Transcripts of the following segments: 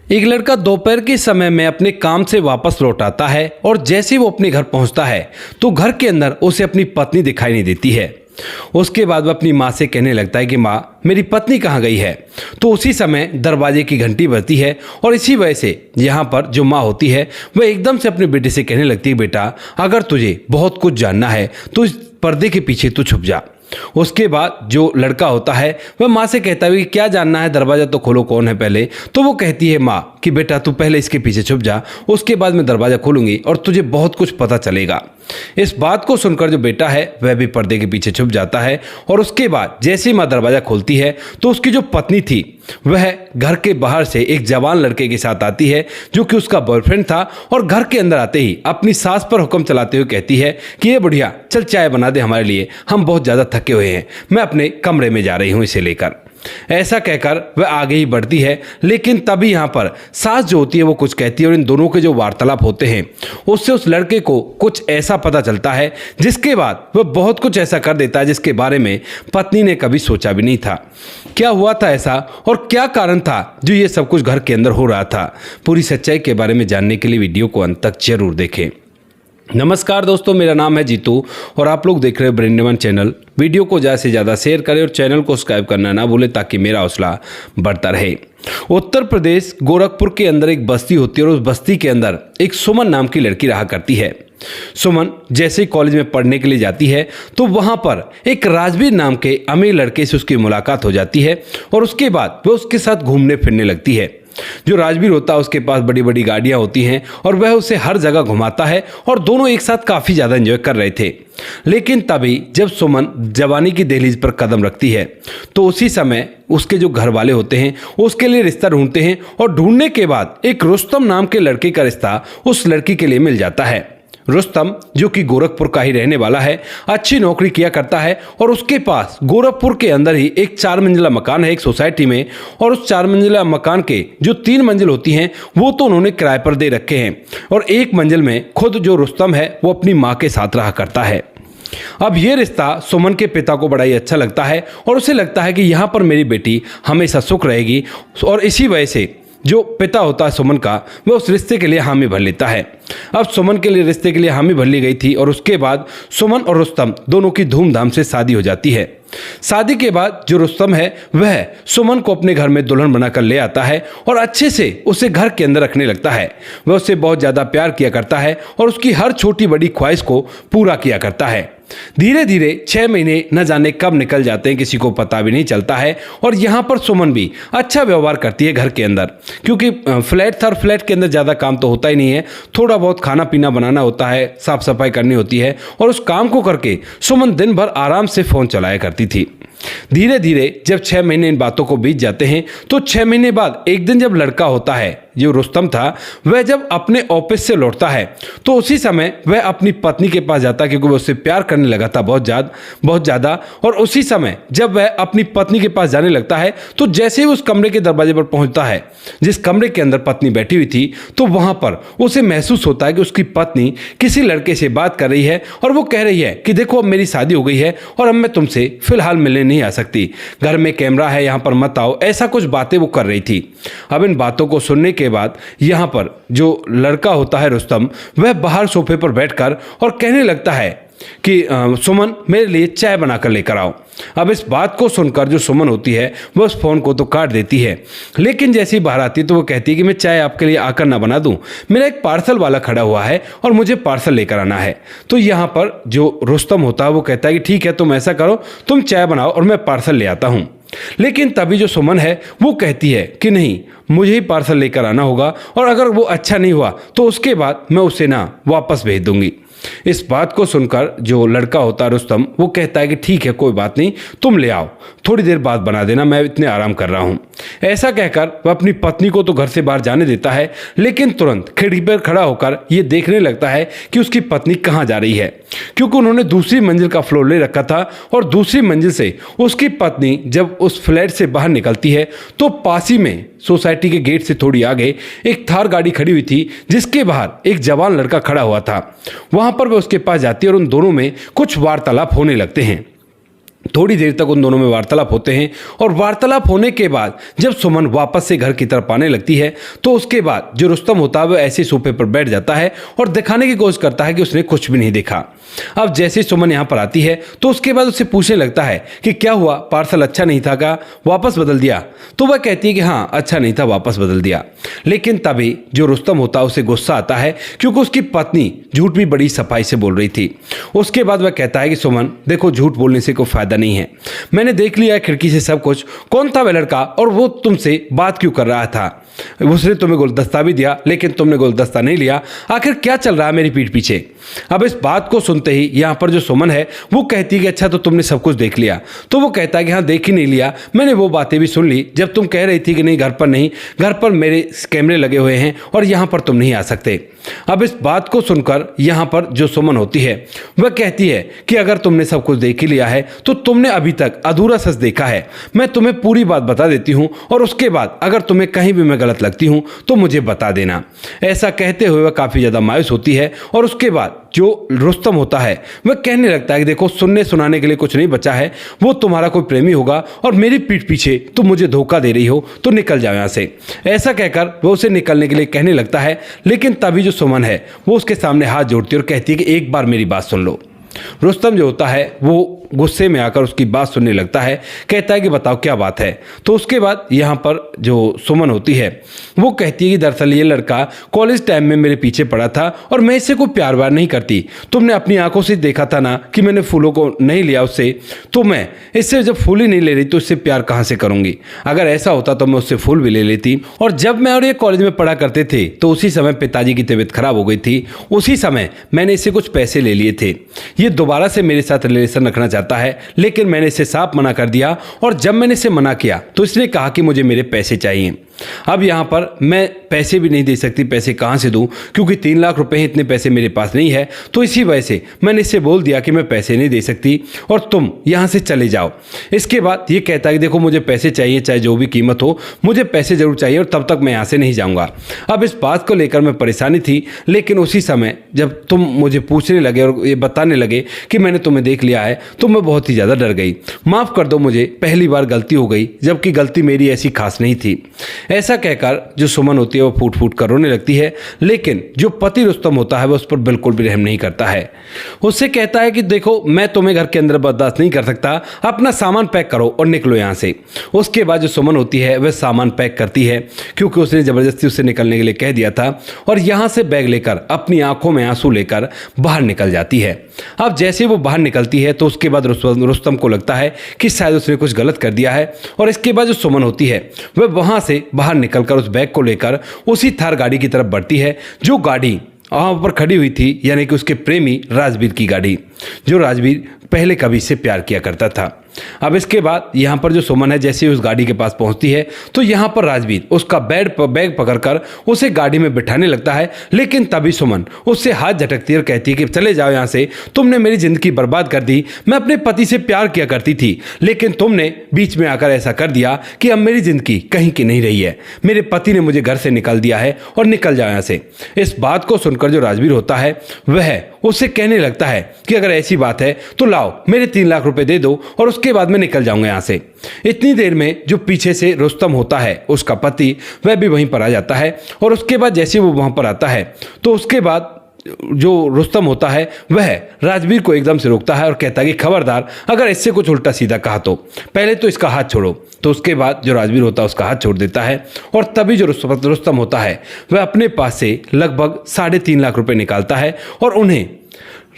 एक लड़का दोपहर के समय में अपने काम से वापस लौट आता है और जैसे ही वो अपने घर पहुंचता है तो घर के अंदर उसे अपनी पत्नी दिखाई नहीं देती है। उसके बाद वह अपनी माँ से कहने लगता है कि माँ, मेरी पत्नी कहाँ गई है। तो उसी समय दरवाजे की घंटी बजती है और इसी वजह से यहाँ पर जो माँ होती है वह एकदम से अपने बेटे से कहने लगती है, बेटा अगर तुझे बहुत कुछ जानना है तो इस पर्दे के पीछे तू छुप जा। उसके बाद जो लड़का होता है वह माँ से कहता है कि क्या जानना है, दरवाज़ा तो खोलो, कौन है पहले। तो वो कहती है माँ कि बेटा तू पहले इसके पीछे छुप जा, उसके बाद मैं दरवाज़ा खोलूंगी और तुझे बहुत कुछ पता चलेगा। इस बात को सुनकर जो बेटा है वह भी पर्दे के पीछे छुप जाता है और उसके बाद जैसे ही माँ दरवाज़ा खोलती है तो उसकी जो पत्नी थी वह घर के बाहर से एक जवान लड़के के साथ आती है जो कि उसका बॉयफ्रेंड था और घर के अंदर आते ही अपनी सास पर हुक्म चलाते हुए कहती है कि ये बुढ़िया चल चाय बना दे हमारे लिए, हम बहुत ज़्यादा थके हुए हैं, मैं अपने कमरे में जा रही हूँ इसे लेकर। ऐसा कहकर वह आगे ही बढ़ती है, लेकिन तभी यहाँ पर सास जो होती है वो कुछ कहती है और इन दोनों के जो वार्तालाप होते हैं उससे उस लड़के को कुछ ऐसा पता चलता है जिसके बाद वह बहुत कुछ ऐसा कर देता है जिसके बारे में पत्नी ने कभी सोचा भी नहीं था। क्या हुआ था ऐसा और क्या कारण था जो ये सब कुछ घर के अंदर हो रहा था, पूरी सच्चाई के बारे में जानने के लिए वीडियो को अंत तक जरूर देखें। नमस्कार दोस्तों, मेरा नाम है जीतू और आप लोग देख रहे हैं ब्रेंडवन चैनल। वीडियो को ज़्यादा से ज़्यादा शेयर करें और चैनल को सब्सक्राइब करना ना भूलें ताकि मेरा हौसला बढ़ता रहे। उत्तर प्रदेश गोरखपुर के अंदर एक बस्ती होती है और उस बस्ती के अंदर एक सुमन नाम की लड़की रहा करती है। सुमन जैसे ही कॉलेज में पढ़ने के लिए जाती है तो वहाँ पर एक राजवीर नाम के अमीर लड़के से उसकी मुलाकात हो जाती है और उसके बाद वह उसके साथ घूमने फिरने लगती है। जो राजवीर होता है उसके पास बड़ी बड़ी गाड़ियां होती हैं और वह उसे हर जगह घुमाता है और दोनों एक साथ काफ़ी ज़्यादा एंजॉय कर रहे थे। लेकिन तभी जब सुमन जवानी की दहलीज पर कदम रखती है तो उसी समय उसके जो घर वाले होते हैं उसके लिए रिश्ता ढूंढते हैं और ढूंढने के बाद एक रुस्तम नाम के लड़के का रिश्ता उस लड़की के लिए मिल जाता है। रुस्तम जो कि गोरखपुर का ही रहने वाला है, अच्छी नौकरी किया करता है और उसके पास गोरखपुर के अंदर ही एक 4 मंजिला मकान है एक सोसाइटी में, और उस 4 मंजिला मकान के जो 3 मंजिल होती हैं वो तो उन्होंने किराए पर दे रखे हैं और एक मंजिल में खुद जो रुस्तम है वो अपनी माँ के साथ रहा करता है। अब ये रिश्ता सुमन के पिता को बड़ा ही अच्छा लगता है और उसे लगता है कि यहाँ पर मेरी बेटी हमेशा सुख रहेगी और इसी वजह से जो पिता होता है सुमन का वह उस रिश्ते के लिए हामी भर लेता है। अब सुमन के लिए रिश्ते के लिए हामी भर ली गई थी और उसके बाद सुमन और रुस्तम दोनों की धूमधाम से शादी हो जाती है। शादी के बाद जो रुस्तम है वह सुमन को अपने घर में दुल्हन बनाकर ले आता है और अच्छे से उसे घर के अंदर रखने लगता है। वह उससे बहुत ज़्यादा प्यार किया करता है और उसकी हर छोटी बड़ी ख्वाहिश को पूरा किया करता है। धीरे धीरे 6 महीने न जाने कब निकल जाते हैं, किसी को पता भी नहीं चलता है। और यहाँ पर सुमन भी अच्छा व्यवहार करती है घर के अंदर, क्योंकि फ्लैट था और फ्लैट के अंदर ज़्यादा काम तो होता ही नहीं है, थोड़ा बहुत खाना पीना बनाना होता है, साफ सफाई करनी होती है और उस काम को करके सुमन दिन भर आराम से फ़ोन चलाया करती थी। धीरे धीरे जब 6 महीने इन बातों को बीत जाते हैं तो 6 महीने बाद एक दिन जब लड़का होता है जो रुस्तम था वह जब अपने ऑफिस से लौटता है तो उसी समय वह अपनी पत्नी के पास जाता है, क्योंकि वह उससे प्यार करने लगा था बहुत ज़्यादा। और उसी समय जब वह अपनी पत्नी के पास जाने लगता है तो जैसे ही उस कमरे के दरवाजे पर पहुंचता है जिस कमरे के अंदर पत्नी बैठी हुई थी, तो वहां पर उसे महसूस होता है कि उसकी पत्नी किसी लड़के से बात कर रही है और वो कह रही है कि देखो अब मेरी शादी हो गई है और अब मैं तुमसे फिलहाल मिलने नहीं आ सकती, घर में कैमरा है, यहाँ पर मत आओ, ऐसा कुछ बातें वो कर रही थी। अब इन बातों को सुनने के बाद यहाँ पर जो लड़का होता है रुस्तम वह बाहर सोफे पर बैठकर और कहने लगता है कि सुमन मेरे लिए चाय बनाकर लेकर आओ। अब इस बात को सुनकर जो सुमन होती है वह उस फ़ोन को तो काट देती है, लेकिन जैसे ही बाहर आती है तो वो कहती है कि मैं चाय आपके लिए आकर ना बना दूं, मेरा एक पार्सल वाला खड़ा हुआ है और मुझे पार्सल लेकर आना है। तो यहाँ पर जो रुस्तम होता है वो कहता है कि ठीक है, तुम ऐसा करो, तुम चाय बनाओ और मैं पार्सल ले आता हूँ। लेकिन तभी जो सुमन है वो कहती है कि नहीं, मुझे ही पार्सल लेकर आना होगा और अगर वो अच्छा नहीं हुआ तो उसके बाद मैं उसे ना वापस भेज दूंगी। इस बात को सुनकर जो लड़का होता है रुस्तम वो कहता है कि ठीक है, कोई बात नहीं, तुम ले आओ, थोड़ी देर बाद बना देना, मैं इतने आराम कर रहा हूँ। ऐसा कहकर वह अपनी पत्नी को तो घर से बाहर जाने देता है, लेकिन तुरंत खिड़की पर खड़ा होकर ये देखने लगता है कि उसकी पत्नी कहाँ जा रही है, क्योंकि उन्होंने दूसरी मंजिल का फ्लोर ले रखा था और दूसरी मंजिल से उसकी पत्नी जब उस फ्लैट से बाहर निकलती है तो पास ही में सोसाइटी के गेट से थोड़ी आगे एक थार गाड़ी खड़ी हुई थी जिसके बाहर एक जवान लड़का खड़ा हुआ था। वहां पर वह उसके पास जाती है और उन दोनों में कुछ वार्तालाप होने लगते हैं। थोड़ी देर तक उन दोनों में वार्तालाप होते हैं और वार्तालाप होने के बाद जब सुमन वापस से घर की तरफ आने लगती है तो उसके बाद जो रुस्तम होता है वो ऐसे सोफे पर बैठ जाता है और दिखाने की कोशिश करता है कि उसने कुछ भी नहीं देखा। अब जैसे सुमन यहाँ पर आती है तो उसके बाद उससे पूछने लगता है कि क्या हुआ, पार्सल अच्छा नहीं था क्या, वापस बदल दिया? तो वह कहती है कि हाँ अच्छा नहीं था, वापस बदल दिया। लेकिन तभी जो रुस्तम होता है उसे गुस्सा आता है क्योंकि उसकी पत्नी झूठ भी बड़ी सफाई से बोल रही थी। उसके बाद वह कहता है कि सुमन देखो, झूठ बोलने से कोई फायदा नहीं है, मैंने देख लिया खिड़की से सब कुछ, कौन था वह लड़का और वो तुमसे बात क्यों कर रहा था? उसने तुम्हें गुलदस्ता भी दिया लेकिन तुमने गुलदस्ता नहीं लिया, आखिर क्या चल रहा है मेरी पीठ पीछे? अब इस बात को सुनते ही यहाँ पर जो सुमन है वो कहती है कि अच्छा तो तुमने सब कुछ देख लिया? तो वो कहता है कि हाँ देख ही नहीं लिया, मैंने वो बातें भी सुन ली जब तुम कह रही थी कि नहीं घर पर नहीं, घर पर मेरे कैमरे लगे हुए हैं और यहाँ पर तुम नहीं आ सकते। अब इस बात को सुनकर यहाँ पर जो सुमन होती है वह कहती है कि अगर तुमने सब कुछ देख ही लिया है तो तुमने अभी तक अधूरा सच देखा है, मैं तुम्हें पूरी बात बता देती हूँ और उसके बाद अगर तुम्हें कहीं भी मैं गलत लगती हूँ तो मुझे बता देना। ऐसा कहते हुए वह काफ़ी ज़्यादा मायूस होती है और उसके बाद जो रुस्तम होता है वह कहने लगता है कि देखो, सुनने सुनाने के लिए कुछ नहीं बचा है, वो तुम्हारा कोई प्रेमी होगा और मेरी पीठ पीछे तुम मुझे धोखा दे रही हो, तो निकल जाओ यहाँ से। ऐसा कहकर वो उसे निकलने के लिए कहने लगता है, लेकिन तभी जो सुमन है वो उसके सामने हाथ जोड़ती है और कहती है कि एक बार मेरी बात सुन लो। रुस्तम जो होता है वो गुस्से में आकर उसकी बात सुनने लगता है, कहता है कि बताओ क्या बात है? तो उसके बाद यहाँ पर जो सुमन होती है वो कहती है कि दरअसल ये लड़का कॉलेज टाइम में मेरे पीछे पड़ा था और मैं इससे कोई प्यार व्यार नहीं करती, तुमने अपनी आंखों से देखा था ना कि मैंने फूलों को नहीं लिया उससे, तो मैं इससे जब फूल ही नहीं ले रही तो इससे प्यार कहाँ से करूँगी? अगर ऐसा होता तो मैं उससे फूल भी ले लेती। और जब मैं और ये कॉलेज में पढ़ा करते थे तो उसी समय पिताजी की तबीयत खराब हो गई थी, उसी समय मैंने इससे कुछ पैसे ले लिए थे, ये दोबारा से मेरे साथ रिलेशन रखना चाहता है, लेकिन मैंने इसे साफ मना कर दिया और जब मैंने इसे मना किया तो इसने कहा कि मुझे मेरे पैसे चाहिए। अब यहाँ पर मैं पैसे भी नहीं दे सकती, पैसे कहाँ से दूँ क्योंकि 3 लाख रुपए हैं, इतने पैसे मेरे पास नहीं है। तो इसी वजह से मैंने इससे बोल दिया कि मैं पैसे नहीं दे सकती और तुम यहाँ से चले जाओ। इसके बाद ये कहता है कि देखो, मुझे पैसे चाहिए, चाहे जो भी कीमत हो, मुझे पैसे जरूर चाहिए और तब तक मैं यहाँ से नहीं जाऊँगा। अब इस बात को लेकर मैं परेशानी थी, लेकिन उसी समय जब तुम मुझे पूछने लगे और ये बताने लगे कि मैंने तुम्हें देख लिया है तो मैं बहुत ही ज़्यादा डर गई। माफ़ कर दो, मुझे पहली बार गलती हो गई, जबकि गलती मेरी ऐसी खास नहीं थी। ऐसा कहकर जो सुमन होती है वो फूट फूट कर रोने लगती है, लेकिन जो पति रुस्तम होता है वह उस पर बिल्कुल भी रहम नहीं करता है। उससे कहता है कि देखो, मैं तुम्हें घर के अंदर बर्दाश्त नहीं कर सकता, अपना सामान पैक करो और निकलो यहाँ से। उसके बाद जो सुमन होती है वह सामान पैक करती है क्योंकि उसने ज़बरदस्ती उससे निकलने के लिए कह दिया था और यहाँ से बैग लेकर अपनी आंखों में आंसू लेकर बाहर निकल जाती है। अब जैसे वो बाहर निकलती है तो उसके बाद रुस्तम को लगता है कि शायद उसने कुछ गलत कर दिया है और इसके बाद जो सुमन होती है वह वहाँ से बाहर निकलकर उस बैग को लेकर उसी थार गाड़ी की तरफ बढ़ती है जो गाड़ी वहाँ पर खड़ी हुई थी, यानी कि उसके प्रेमी राजवीर की गाड़ी, जो राजवीर पहले कभी से प्यार किया करता था। अब इसके बाद यहाँ पर जो सुमन है जैसे ही उस गाड़ी के पास पहुँचती है तो यहाँ पर राजवीर उसका बैग पकड़कर उसे गाड़ी में बिठाने लगता है, लेकिन तभी सुमन उससे हाथ झटकती है और कहती है कि चले जाओ यहाँ से, तुमने मेरी ज़िंदगी बर्बाद कर दी, मैं अपने पति से प्यार किया करती थी, लेकिन तुमने बीच में आकर ऐसा कर दिया कि अब मेरी ज़िंदगी कहीं की नहीं रही है, मेरे पति ने मुझे घर से निकाल दिया है और निकल जाओ यहाँ से। इस बात को सुनकर जो राजवीर होता है वह उससे कहने लगता है कि अगर ऐसी बात है तो लाओ मेरे 3 लाख रुपए दे दो और उसके बाद मैं निकल जाऊंगा यहाँ से। इतनी देर में जो पीछे से रुस्तम होता है उसका पति वह भी वहीं पर आ जाता है और उसके बाद जैसे वो वहाँ पर आता है तो उसके बाद जो रुस्तम होता है वह राजवीर को एकदम से रोकता है और कहता है कि खबरदार, अगर इससे कुछ उल्टा सीधा कहा तो पहले तो इसका हाथ छोड़ो। तो उसके बाद जो राजवीर होता है उसका हाथ छोड़ देता है और तभी जो रुस्तम होता है वह अपने पास से लगभग 3.5 लाख रुपए निकालता है और उन्हें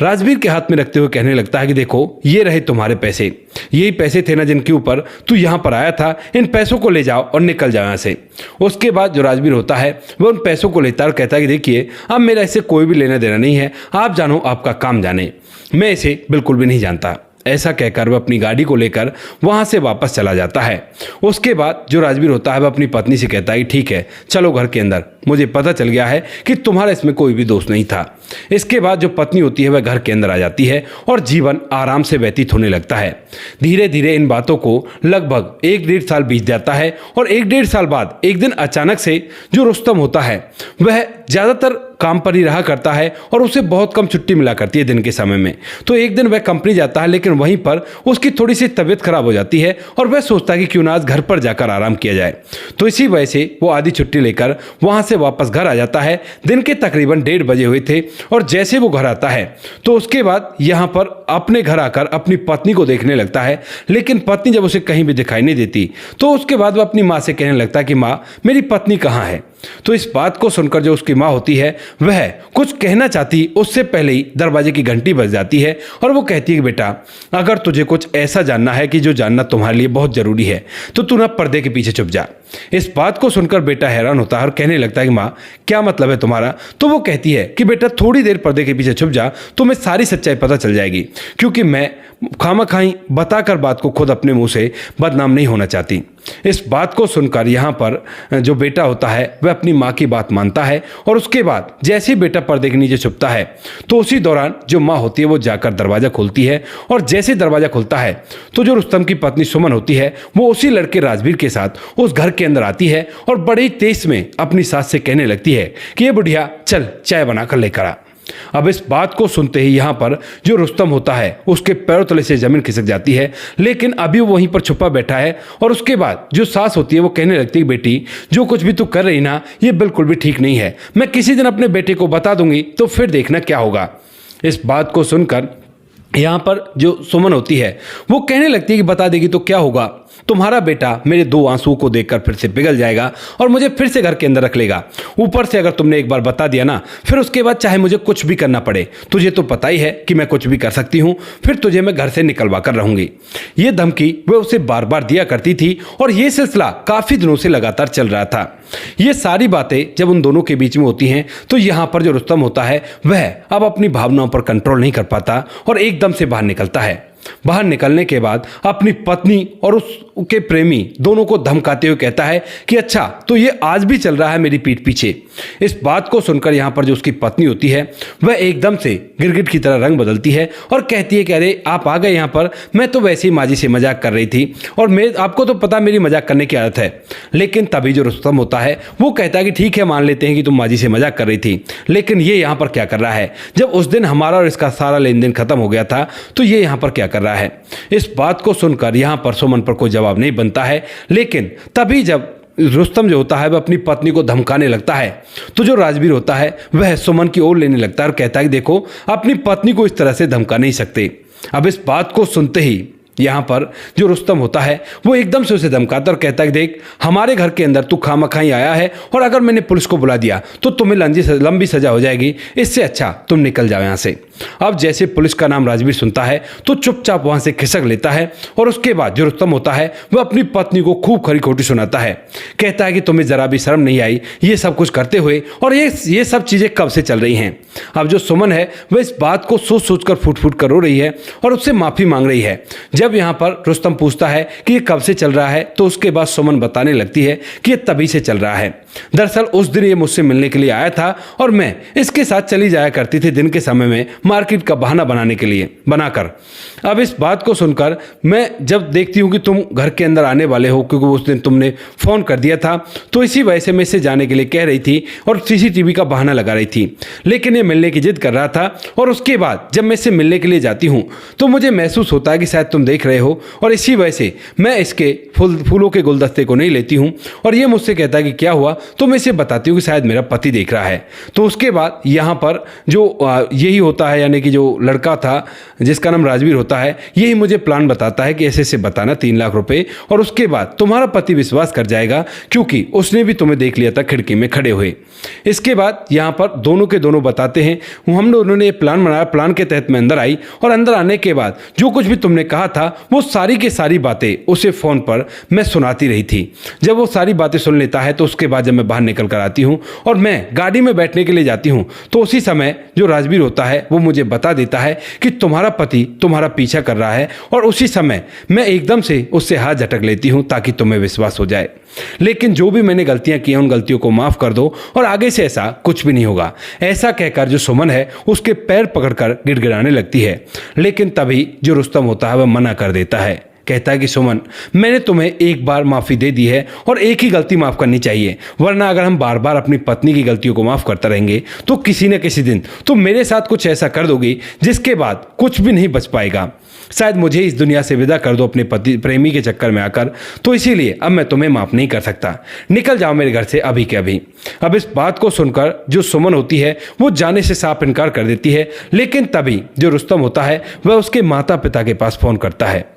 राजवीर के हाथ में रखते हुए कहने लगता है कि देखो, ये रहे तुम्हारे पैसे, यही पैसे थे ना जिनके ऊपर तू यहाँ पर आया था, इन पैसों को ले जाओ और निकल जाओ यहाँ से। उसके बाद जो राजवीर होता है वह उन पैसों को लेता है और कहता है कि देखिए, अब मेरा इससे कोई भी लेना देना नहीं है, आप जानो आपका काम जाने, मैं इसे बिल्कुल भी नहीं जानता। ऐसा कहकर वह अपनी गाड़ी को लेकर वहाँ से वापस चला जाता है। उसके बाद जो राजवीर होता है वह अपनी पत्नी से कहता है कि ठीक है, चलो घर के अंदर, मुझे पता चल गया है कि तुम्हारा इसमें कोई भी दोष नहीं था। इसके बाद जो पत्नी होती है वह घर के अंदर आ जाती है और जीवन आराम से व्यतीत होने लगता है। धीरे धीरे इन बातों को लगभग 1-1.5 साल बीत जाता है और 1-1.5 साल बाद एक दिन अचानक से जो रुस्तम होता है वह ज़्यादातर काम पर ही रहा करता है और उसे बहुत कम छुट्टी मिला करती है दिन के समय में। तो एक दिन वह कंपनी जाता है, लेकिन वहीं पर उसकी थोड़ी सी तबीयत खराब हो जाती है और वह सोचता है कि क्यों ना आज घर पर जाकर आराम किया जाए। तो इसी वजह से वो आधी छुट्टी लेकर वहां से वापस घर आ जाता है। दिन के तकरीबन 1:30 बजे हुए थे और जैसे वो घर आता है तो उसके बाद यहाँ पर अपने घर आकर अपनी पत्नी को देखने लगता है, लेकिन पत्नी जब उसे कहीं भी दिखाई नहीं देती तो उसके बाद वो अपनी माँ से कहने लगता है कि माँ, मेरी पत्नी कहाँ है। तो इस बात को सुनकर जो उसकी माँ होती है वह कुछ कहना चाहती उससे पहले ही दरवाजे की घंटी बज जाती है और वो कहती है कि बेटा, अगर तुझे कुछ ऐसा जानना है कि जो जानना तुम्हारे लिए बहुत जरूरी है तो तू ना पर्दे के पीछे छुप जा। इस बात को सुनकर बेटा हैरान होता है और कहने लगता है कि माँ, क्या मतलब है तुम्हारा। तो वो कहती है कि बेटा, थोड़ी देर पर्दे के पीछे छुप जा, तुम्हें सारी सच्चाई पता चल जाएगी, क्योंकि मैं खामखाई बताकर बात को खुद अपने मुंह से बदनाम नहीं होना चाहती। इस बात को सुनकर यहाँ पर जो बेटा होता है वह अपनी माँ की बात मानता है और उसके बाद जैसे ही बेटा पर्दे के नीचे छुपता है तो उसी दौरान जो माँ होती है वो जाकर दरवाज़ा खोलती है और जैसे दरवाज़ा खुलता है तो जो रुस्तम की पत्नी सुमन होती है वो उसी लड़के राजवीर के साथ उस घर के अंदर आती है और बड़े तेज में अपनी सास से कहने लगती है कि ये बुढ़िया, चल चाय बनाकर लेकर आ। अब इस बात को सुनते ही यहाँ पर जो रुस्तम होता है उसके पैरों तले से जमीन खिसक जाती है, लेकिन अभी वो वहीं पर छुपा बैठा है। और उसके बाद जो सास होती है वो कहने लगती है, बेटी, जो कुछ भी तू कर रही ना ये बिल्कुल भी ठीक नहीं है, मैं किसी दिन अपने बेटे को बता दूंगी तो फिर देखना क्या होगा। इस बात को सुनकर यहाँ पर जो सुमन होती है वो कहने लगती है कि बता देगी तो क्या होगा, तुम्हारा बेटा मेरे 2 आंसुओं को देखकर फिर से पिघल जाएगा और मुझे फिर से घर के अंदर रख लेगा। ऊपर से अगर तुमने एक बार बता दिया ना, फिर उसके बाद चाहे मुझे कुछ भी करना पड़े, तुझे तो पता ही है कि मैं कुछ भी कर सकती हूँ, फिर तुझे मैं घर से निकलवा कर रहूंगी। ये धमकी वह उसे बार बार दिया करती थी और ये सिलसिला काफी दिनों से लगातार चल रहा था। ये सारी बातें जब उन दोनों के बीच में होती हैं तो यहाँ पर जो रुस्तम होता है वह अब अपनी भावनाओं पर कंट्रोल नहीं कर पाता और एकदम से बाहर निकलता है। बाहर निकलने के बाद अपनी पत्नी और उसके प्रेमी दोनों को धमकाते हुए कहता है कि अच्छा, तो ये आज भी चल रहा है मेरी पीठ पीछे। इस बात को सुनकर यहाँ पर जो उसकी पत्नी होती है वह एकदम से गिरगिट की तरह रंग बदलती है और कहती है कि अरे आप आ गए यहाँ पर, मैं तो वैसे ही माजी से मजाक कर रही थी और मैं आपको तो पता मेरी मजाक करने की आदत है। लेकिन तभी जो रुस्तम होता है वो कहता है कि ठीक है, मान लेते हैं कि तुम माजी से मजाक कर रही थी, लेकिन ये यहाँ पर क्या कर रहा है, जब उस दिन हमारा और इसका सारा लेन देन खत्म हो गया था तो ये यहाँ पर क्या कर रहा है। इस बात को सुनकर यहाँ पर सुमन पर कोई जवाब नहीं बनता है, लेकिन तभी जब रुस्तम जो होता है वह अपनी पत्नी को धमकाने लगता है तो जो राजवीर होता है वह सुमन की ओर लेने लगता है और कहता है कि देखो, अपनी पत्नी को इस तरह से धमका नहीं सकते। अब इस बात को सुनते ही यहाँ पर जो रुस्तम होता है वो एकदम से उसे धमकाता और कहता है कि देख, हमारे घर के अंदर तू खामखाई आया है और अगर मैंने पुलिस को बुला दिया तो तुम्हें लंबी सजा हो जाएगी, इससे अच्छा तुम निकल जाओ यहाँ से। अब जैसे पुलिस का नाम राजवीर सुनता है तो चुपचाप वहां से खिसक लेता है और उसके बाद जो रुस्तम होता है वह अपनी पत्नी को खूब खरी खोटी सुनाता है। कहता है कि तुम्हें जरा भी शर्म नहीं आई ये सब कुछ करते हुए, और ये सब चीजें कब से चल रही हैं। अब जो सुमन है वह इस बात को सोच सोच कर फूट फूट कर रो रही है और उससे माफी मांग रही है। जब यहाँ पर रुस्तम पूछता है कि ये कब से चल रहा है तो उसके बाद सुमन बताने लगती है कि ये तभी से चल रहा है। दरअसल उस दिन ये मुझसे मिलने के लिए आया था और मैं इसके साथ चली जाया करती थी दिन के समय में मार्केट का बहाना बनाकर। अब इस बात को सुनकर मैं जब देखती हूँ कि तुम घर के अंदर आने वाले हो, क्योंकि उस दिन तुमने फ़ोन कर दिया था, तो इसी वजह से मैं इससे जाने के लिए कह रही थी और सीसीटीवी का बहाना लगा रही थी, लेकिन ये मिलने की जिद कर रहा था। और उसके बाद जब मैं इससे मिलने के लिए जाती हूँ तो मुझे महसूस होता है कि शायद तुम देख रहे हो, और इसी वजह से मैं इसके फूलों के गुलदस्ते को नहीं लेती हूँ। और ये मुझसे कहता है कि क्या हुआ, तो मैं इसे बताती हूँ कि शायद मेरा पति देख रहा है। तो उसके बाद यहाँ पर जो यही होता है, यानी कि जो लड़का था जिसका नाम राजवीर होता है, यही मुझे प्लान बताता है कि ऐसे ऐसे बताना 3 लाख रुपए, और उसके बाद तुम्हारा पति विश्वास कर जाएगा क्योंकि उसने भी तुम्हें देख लिया था खिड़की में खड़े हुए। इसके बाद यहाँ पर दोनों के दोनों बताते हैं हम लोग उन्होंने ये प्लान बनाया। प्लान के तहत मैं अंदर आई और अंदर आने के बाद जो कुछ भी तुमने कहा था वो सारी की सारी बातें उसे फ़ोन पर मैं सुनाती रही थी। जब वो सारी बातें सुन लेता है तो उसके बाद जब मैं बाहर निकल कर आती हूँ और मैं गाड़ी में बैठने के लिए जाती हूँ तो उसी समय जो राजवीर होता है वो मुझे बता देता है कि तुम्हारा पति तुम्हारा पीछा कर रहा है, और उसी समय मैं एकदम से उससे हाथ झटक लेती हूँ ताकि तुम्हें विश्वास हो जाए। लेकिन जो भी मैंने गलतियां की हैं उन गलतियों को माफ कर दो और आगे से ऐसा कुछ भी नहीं होगा। ऐसा कहकर जो सुमन है उसके पैर पकड़कर गिड़गिड़ाने लगती है, लेकिन तभी जो रुस्तम होता है वह मना कर देता है। कहता है कि सुमन, मैंने तुम्हें एक बार माफ़ी दे दी है और एक ही गलती माफ़ करनी चाहिए, वरना अगर हम बार बार अपनी पत्नी की गलतियों को माफ़ करते रहेंगे तो किसी न किसी दिन तुम मेरे साथ कुछ ऐसा कर दोगी जिसके बाद कुछ भी नहीं बच पाएगा। शायद मुझे इस दुनिया से विदा कर दो अपने पति प्रेमी के चक्कर में आकर, तो इसीलिए अब मैं तुम्हें माफ़ नहीं कर सकता। निकल जाओ मेरे घर से अभी के अभी। अब इस बात को सुनकर जो सुमन होती है वो जाने से साफ इनकार कर देती है, लेकिन तभी जो रुस्तम होता है वह उसके माता पिता के पास फ़ोन करता है।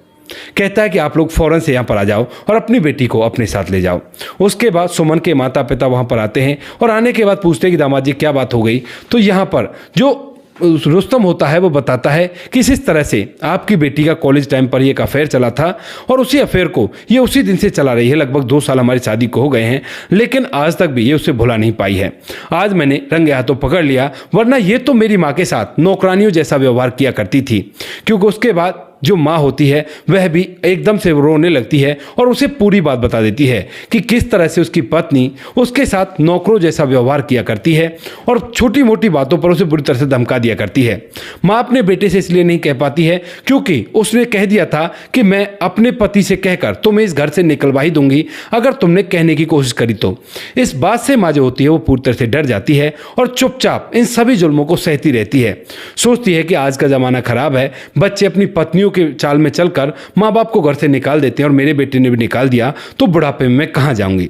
कहता है कि आप लोग फौरन से यहाँ पर आ जाओ और अपनी बेटी को अपने साथ ले जाओ। उसके बाद सुमन के माता पिता वहाँ पर आते हैं और आने के बाद पूछते हैं कि दामाद जी क्या बात हो गई। तो यहाँ पर जो रुस्तम होता है वो बताता है कि इस तरह से आपकी बेटी का कॉलेज टाइम पर ये एक अफेयर चला था और उसी अफेयर को ये उसी दिन से चला रही है। लगभग 2 साल हमारी शादी को हो गए हैं, लेकिन आज तक भी ये उसे भुला नहीं पाई है। आज मैंने रंगे हाथों पकड़ लिया, वरना ये तो मेरी माँ के साथ नौकरानियों जैसा व्यवहार किया करती थी। क्योंकि उसके बाद जो माँ होती है वह भी एकदम से रोने लगती है और उसे पूरी बात बता देती है कि किस तरह से उसकी पत्नी उसके साथ नौकरों जैसा व्यवहार किया करती है और छोटी मोटी बातों पर उसे बुरी तरह से धमका दिया करती है। माँ अपने बेटे से इसलिए नहीं कह पाती है क्योंकि उसने कह दिया था कि मैं अपने पति से कहकर तुम्हें इस घर से निकलवा ही दूंगी अगर तुमने कहने की कोशिश करी तो। इस बात से माँ जो होती है वो पूरी तरह से डर जाती है और चुपचाप इन सभी जुल्मों को सहती रहती है। सोचती है कि आज का ज़माना खराब है, बच्चे अपनी पत्नियों के चाल में चलकर माँ बाप को घर से निकाल देते हैं और मेरे बेटे ने भी निकाल दिया तो बुढ़ापे में मैं कहाँ जाऊंगी।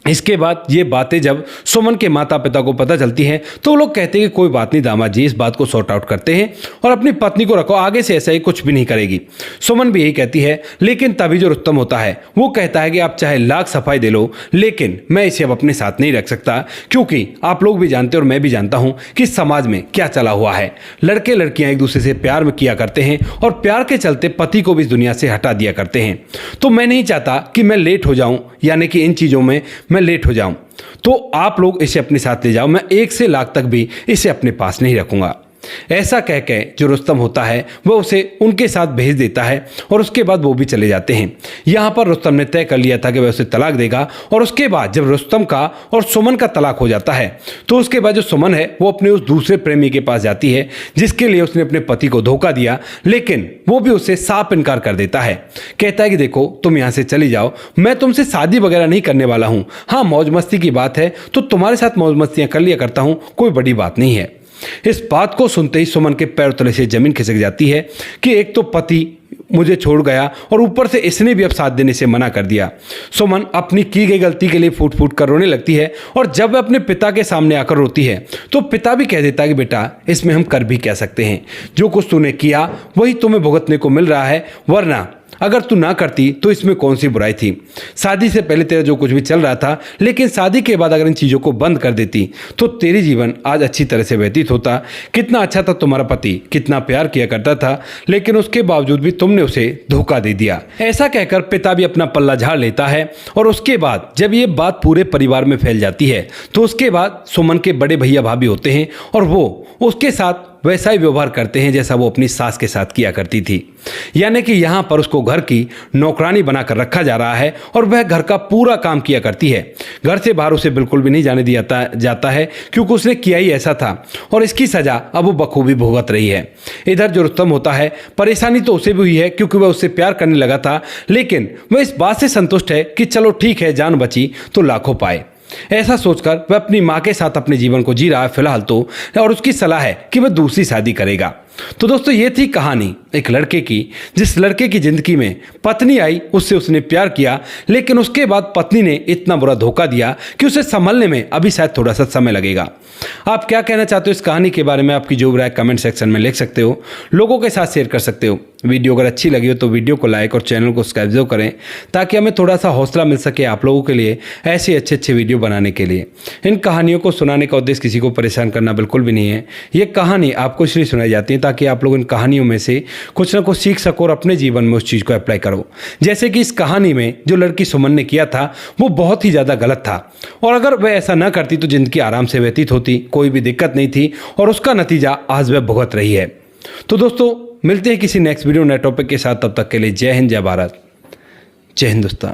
इसके बाद ये बातें जब सुमन के माता पिता को पता चलती हैं तो वो लोग कहते हैं कि कोई बात नहीं दामाद जी, इस बात को सॉर्ट आउट करते हैं और अपनी पत्नी को रखो, आगे से ऐसा ही कुछ भी नहीं करेगी। सुमन भी यही कहती है, लेकिन तभी जो रुस्तम होता है वो कहता है कि आप चाहे लाख सफाई दे लो, लेकिन मैं इसे अब अपने साथ नहीं रख सकता, क्योंकि आप लोग भी जानते और मैं भी जानता हूँ कि समाज में क्या चला हुआ है। लड़के लड़कियाँ एक दूसरे से प्यार में किया करते हैं और प्यार के चलते पति को भी इस दुनिया से हटा दिया करते हैं। तो मैं नहीं चाहता कि मैं लेट हो जाऊँ, यानी कि इन चीज़ों में मैं लेट हो जाऊं, तो आप लोग इसे अपने साथ ले जाओ, मैं 1 से लाख तक भी इसे अपने पास नहीं रखूंगा। ऐसा कह के जो रुस्तम होता है वह उसे उनके साथ भेज देता है और उसके बाद वो भी चले जाते हैं। यहाँ पर रुस्तम ने तय कर लिया था कि वह उसे तलाक देगा और उसके बाद जब रुस्तम का और सुमन का तलाक हो जाता है तो उसके बाद जो सुमन है वो अपने उस दूसरे प्रेमी के पास जाती है जिसके लिए उसने अपने पति को धोखा दिया, लेकिन वो भी उससे साफ इनकार कर देता है। कहता है कि देखो तुम यहाँ से चली जाओ, मैं तुमसे शादी वगैरह नहीं करने वाला हूँ, हाँ मौज मस्ती की बात है तो तुम्हारे साथ मौज मस्तियाँ कर लिया करता हूँ, कोई बड़ी बात नहीं है। इस बात को सुनते ही सुमन के पैर तले से जमीन खिसक जाती है कि एक तो पति मुझे छोड़ गया और ऊपर से इसने भी अब साथ देने से मना कर दिया। सुमन अपनी की गई गलती के लिए फूट फूट कर रोने लगती है और जब वह अपने पिता के सामने आकर रोती है तो पिता भी कह देता है कि बेटा इसमें हम कर भी क्या सकते हैं, जो कुछ तूने किया वही तुम्हें भुगतने को मिल रहा है, वरना अगर तू ना करती तो इसमें कौन सी बुराई थी। शादी से पहले तेरा जो कुछ भी चल रहा था, लेकिन शादी के बाद अगर इन चीज़ों को बंद कर देती तो तेरी जीवन आज अच्छी तरह से व्यतीत होता। कितना अच्छा था तुम्हारा पति, कितना प्यार किया करता था, लेकिन उसके बावजूद भी तुमने उसे धोखा दे दिया। ऐसा कहकर पिता भी अपना पल्ला झाड़ लेता है और उसके बाद जब ये बात पूरे परिवार में फैल जाती है तो उसके बाद सुमन के बड़े भैया भाभी होते हैं और वो उसके साथ वैसा ही व्यवहार करते हैं जैसा वो अपनी सास के साथ किया करती थी। यानी कि यहाँ पर उसको घर की नौकरानी बनाकर रखा जा रहा है और वह घर का पूरा काम किया करती है। घर से बाहर उसे बिल्कुल भी नहीं जाने दिया जाता है क्योंकि उसने किया ही ऐसा था और इसकी सजा अब वो बखूबी भुगत रही है। इधर जो रुस्तम होता है परेशानी तो उसे भी हुई है क्योंकि वह उससे प्यार करने लगा था, लेकिन वह इस बात से संतुष्ट है कि चलो ठीक है, जान बची तो लाखों पाए। ऐसा सोचकर वह अपनी माँ के साथ अपने जीवन को जी रहा है फिलहाल तो, और उसकी सलाह है कि वह दूसरी शादी करेगा। तो दोस्तों ये थी कहानी एक लड़के की, जिस लड़के की जिंदगी में पत्नी आई, उससे उसने प्यार किया, लेकिन उसके बाद पत्नी ने इतना बुरा धोखा दिया कि उसे संभलने में अभी शायद थोड़ा सा समय लगेगा। आप क्या कहना चाहते हो इस कहानी के बारे में? आपकी जो राय कमेंट सेक्शन में लिख सकते हो, लोगों के साथ शेयर कर सकते हो। वीडियो अगर अच्छी लगी हो तो वीडियो को लाइक और चैनल को सब्सक्राइब जरूर करें, ताकि हमें थोड़ा सा हौसला मिल सके आप लोगों के लिए ऐसे अच्छे अच्छे वीडियो बनाने के लिए। इन कहानियों को सुनाने का उद्देश्य किसी को परेशान करना बिल्कुल भी नहीं है। ये कहानी आपको इसलिए सुनाई जाती है ताकि आप लोग इन कहानियों में से कुछ ना कुछ सीख सको और अपने जीवन में उस चीज़ को अप्लाई करो। जैसे कि इस कहानी में जो लड़की सुमन ने किया था वो बहुत ही ज़्यादा गलत था, और अगर वह ऐसा ना करती तो ज़िंदगी आराम से व्यतीत होती, कोई भी दिक्कत नहीं थी, और उसका नतीजा आज वह भुगत रही है। तो दोस्तों मिलते हैं किसी नेक्स्ट वीडियो नए टॉपिक के साथ, तब तक के लिए जय हिंद, जय भारत, जय हिंदुस्तान।